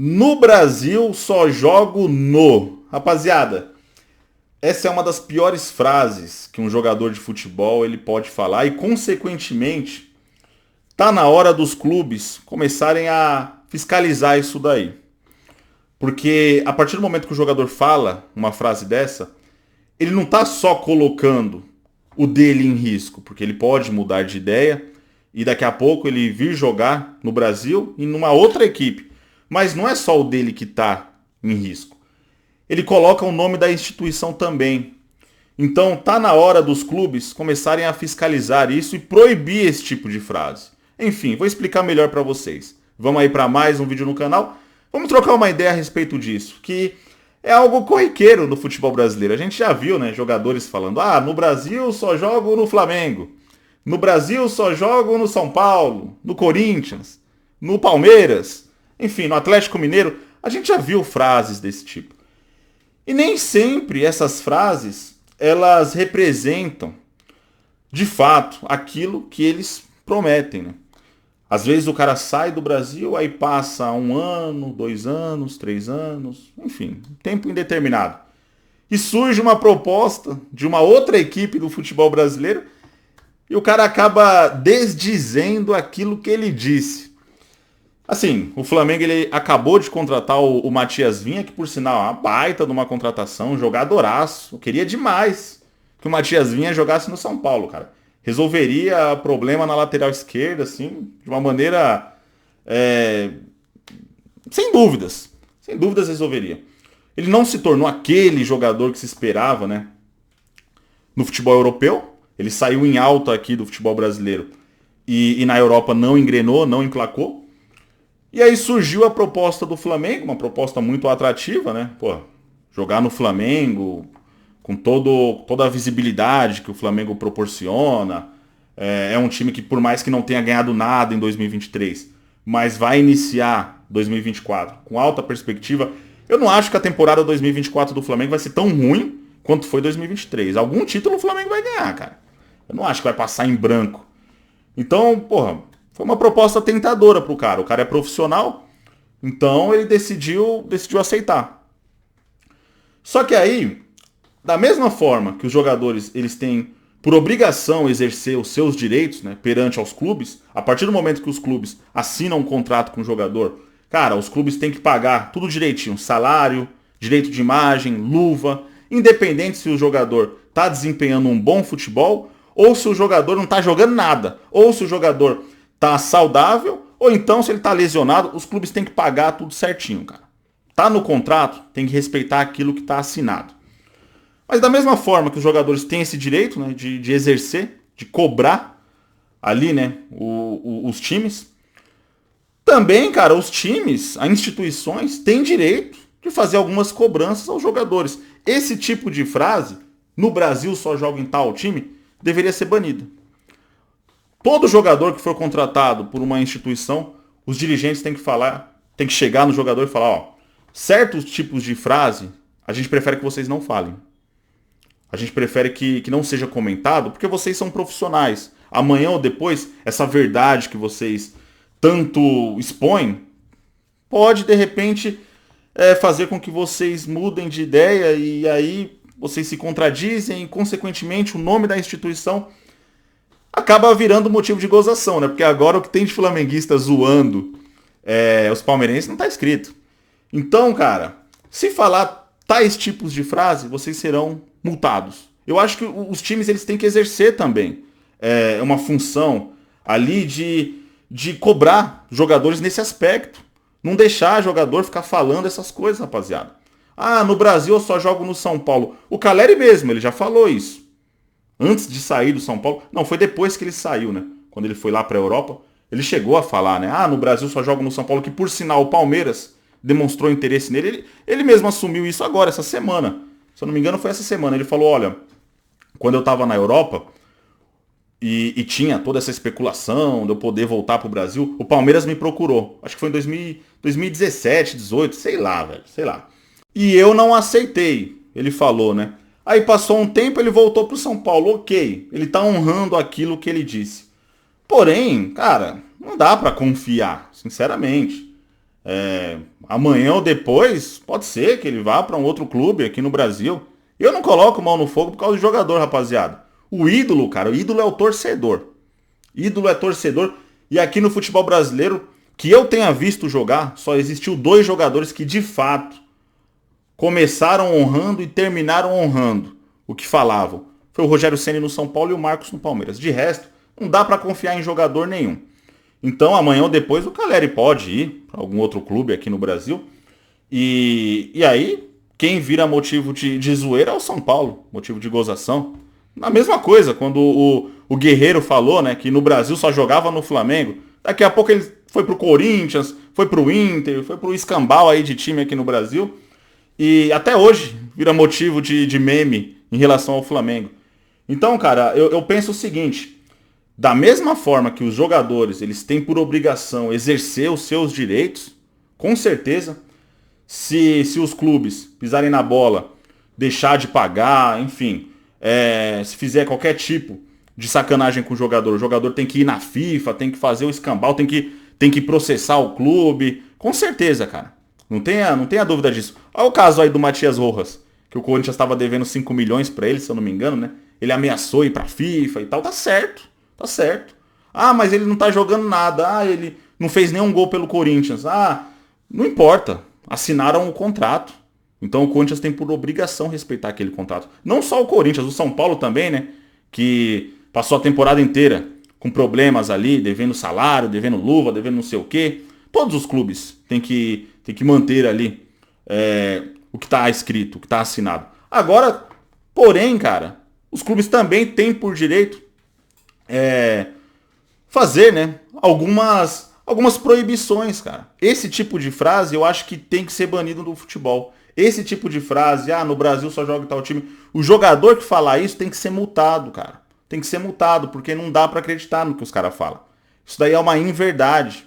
No Brasil só jogo no. Rapaziada, essa é uma das piores frases que um jogador de futebol ele pode falar e, consequentemente, tá na hora dos clubes começarem a fiscalizar isso daí. Porque a partir do momento que o jogador fala uma frase dessa, ele não tá só colocando o dele em risco, porque ele pode mudar de ideia e daqui a pouco ele vir jogar no Brasil e numa outra equipe. Mas não é só o dele que tá em risco. Ele coloca o nome da instituição também. Então tá na hora dos clubes começarem a fiscalizar isso e proibir esse tipo de frase. Enfim, vou explicar melhor para vocês. Vamos aí para mais um vídeo no canal. Vamos trocar uma ideia a respeito disso, que é algo corriqueiro no futebol brasileiro. A gente já viu, né, jogadores falando: "Ah, no Brasil só jogo no Flamengo. No Brasil só jogo no São Paulo, no Corinthians, no Palmeiras, enfim, no Atlético Mineiro". A gente já viu frases desse tipo. E nem sempre essas frases, elas representam, de fato, aquilo que eles prometem, né? Às vezes o cara sai do Brasil, aí passa 1 ano, 2 anos, 3 anos, enfim, tempo indeterminado. E surge uma proposta de uma outra equipe do futebol brasileiro e o cara acaba desdizendo aquilo que ele disse. Assim, o Flamengo ele acabou de contratar o Matias Vinha, que por sinal é uma baita de uma contratação, um jogadoraço. Eu queria demais que o Matias Vinha jogasse no São Paulo, cara. Resolveria problema na lateral esquerda, assim, de uma maneira sem dúvidas. Sem dúvidas resolveria. Ele não se tornou aquele jogador que se esperava, né, no futebol europeu. Ele saiu em alta aqui do futebol brasileiro e na Europa não engrenou, não emplacou. E aí surgiu a proposta do Flamengo, uma proposta muito atrativa, né? Pô, jogar no Flamengo, com toda a visibilidade que o Flamengo proporciona. É um time que, por mais que não tenha ganhado nada em 2023, mas vai iniciar 2024 com alta perspectiva. Eu não acho que a temporada 2024 do Flamengo vai ser tão ruim quanto foi 2023. Algum título o Flamengo vai ganhar, cara. Eu não acho que vai passar em branco. Então, porra, foi uma proposta tentadora pro cara. O cara é profissional, então ele decidiu aceitar. Só que aí, da mesma forma que os jogadores eles têm por obrigação exercer os seus direitos, né, perante aos clubes, a partir do momento que os clubes assinam um contrato com o jogador, cara, os clubes têm que pagar tudo direitinho, salário, direito de imagem, luva, independente se o jogador está desempenhando um bom futebol ou se o jogador não está jogando nada, ou se o jogador tá saudável, ou então se ele tá lesionado, os clubes têm que pagar tudo certinho, cara. Tá no contrato, tem que respeitar aquilo que tá assinado. Mas da mesma forma que os jogadores têm esse direito, né, de exercer, de cobrar ali, né, os times, também, cara, os times, as instituições têm direito de fazer algumas cobranças aos jogadores. Esse tipo de frase, no Brasil só joga em tal time, deveria ser banida. Todo jogador que for contratado por uma instituição, os dirigentes têm que falar, têm que chegar no jogador e falar: ó, certos tipos de frase, a gente prefere que vocês não falem. A gente prefere que não seja comentado, porque vocês são profissionais. Amanhã ou depois, essa verdade que vocês tanto expõem, pode de repente fazer com que vocês mudem de ideia e aí vocês se contradizem e, consequentemente, o nome da instituição acaba virando motivo de gozação, né? Porque agora o que tem de flamenguista zoando os palmeirenses não tá escrito. Então, cara, se falar tais tipos de frase, vocês serão multados. Eu acho que os times eles têm que exercer também uma função ali de cobrar jogadores nesse aspecto. Não deixar jogador ficar falando essas coisas, rapaziada. Ah, no Brasil eu só jogo no São Paulo. O Caleri mesmo, ele já falou isso. Antes de sair do São Paulo. Não, foi depois que ele saiu, né? Quando ele foi lá pra Europa, ele chegou a falar, né? Ah, no Brasil só jogo no São Paulo, que por sinal o Palmeiras demonstrou interesse nele. Ele mesmo assumiu isso agora, essa semana. Se eu não me engano, foi essa semana. Ele falou: olha, quando eu tava na Europa e tinha toda essa especulação de eu poder voltar pro Brasil, o Palmeiras me procurou. Acho que foi em 2017, 18, sei lá, velho, sei lá. E eu não aceitei, ele falou, né? Aí passou um tempo, ele voltou pro São Paulo, ok. Ele tá honrando aquilo que ele disse. Porém, cara, não dá pra confiar, sinceramente. Amanhã ou depois, pode ser que ele vá para um outro clube aqui no Brasil. Eu não coloco mão no fogo por causa do jogador, rapaziada. O ídolo, cara, o ídolo é o torcedor. Ídolo é torcedor. E aqui no futebol brasileiro, que eu tenha visto jogar, só existiu 2 jogadores que de fato começaram honrando e terminaram honrando o que falavam. Foi o Rogério Ceni no São Paulo e o Marcos no Palmeiras. De resto, não dá para confiar em jogador nenhum. Então amanhã ou depois o Caleri pode ir para algum outro clube aqui no Brasil. E aí, quem vira motivo de zoeira é o São Paulo, motivo de gozação. A mesma coisa, quando o Guerreiro falou, né, que no Brasil só jogava no Flamengo. Daqui a pouco ele foi pro Corinthians, foi pro Inter, foi pro escambau aí de time aqui no Brasil. E até hoje vira motivo de meme em relação ao Flamengo. Então, cara, eu penso o seguinte: da mesma forma que os jogadores eles têm por obrigação exercer os seus direitos, com certeza, se os clubes pisarem na bola, deixar de pagar, enfim, se fizer qualquer tipo de sacanagem com o jogador tem que ir na FIFA, tem que fazer o escambau, tem que processar o clube, com certeza, cara. Não tenha dúvida disso. Olha o caso aí do Matias Rojas, que o Corinthians estava devendo 5 milhões para ele, se eu não me engano, né? Ele ameaçou ir pra FIFA e tal, tá certo. Tá certo. Ah, mas ele não tá jogando nada. Ah, ele não fez nenhum gol pelo Corinthians. Ah, não importa. Assinaram o contrato. Então o Corinthians tem por obrigação respeitar aquele contrato. Não só o Corinthians, o São Paulo também, né? Que passou a temporada inteira com problemas ali, devendo salário, devendo luva, devendo não sei o quê. Todos os clubes têm que manter ali o que tá escrito, o que tá assinado. Agora, porém, cara, os clubes também têm por direito fazer, né, algumas proibições, cara. Esse tipo de frase eu acho que tem que ser banido do futebol. Esse tipo de frase, no Brasil só joga tal time. O jogador que falar isso tem que ser multado, cara. Tem que ser multado, porque não dá pra acreditar no que os caras falam. Isso daí é uma inverdade.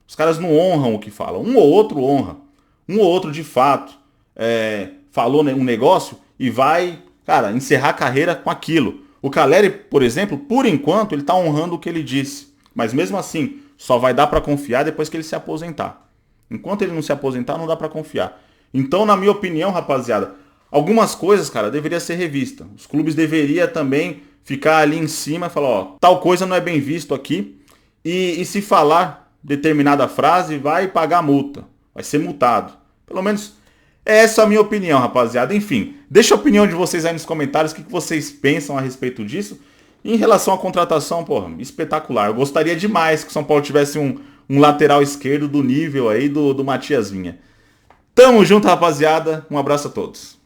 Os caras não honram o que falam. Um ou outro honra. Um ou outro, de fato, falou um negócio e vai, cara, encerrar a carreira com aquilo. O Caleri, por exemplo, por enquanto, ele tá honrando o que ele disse. Mas mesmo assim, só vai dar pra confiar depois que ele se aposentar. Enquanto ele não se aposentar, não dá pra confiar. Então, na minha opinião, rapaziada, algumas coisas, cara, deveria ser revista. Os clubes deveriam também ficar ali em cima e falar, tal coisa não é bem visto aqui. E se falar determinada frase, vai pagar multa. Vai ser multado. Pelo menos essa é a minha opinião, rapaziada. Enfim, deixa a opinião de vocês aí nos comentários. O que vocês pensam a respeito disso. E em relação à contratação, porra, espetacular. Eu gostaria demais que o São Paulo tivesse um lateral esquerdo do nível aí do Matias Vinha. Tamo junto, rapaziada. Um abraço a todos.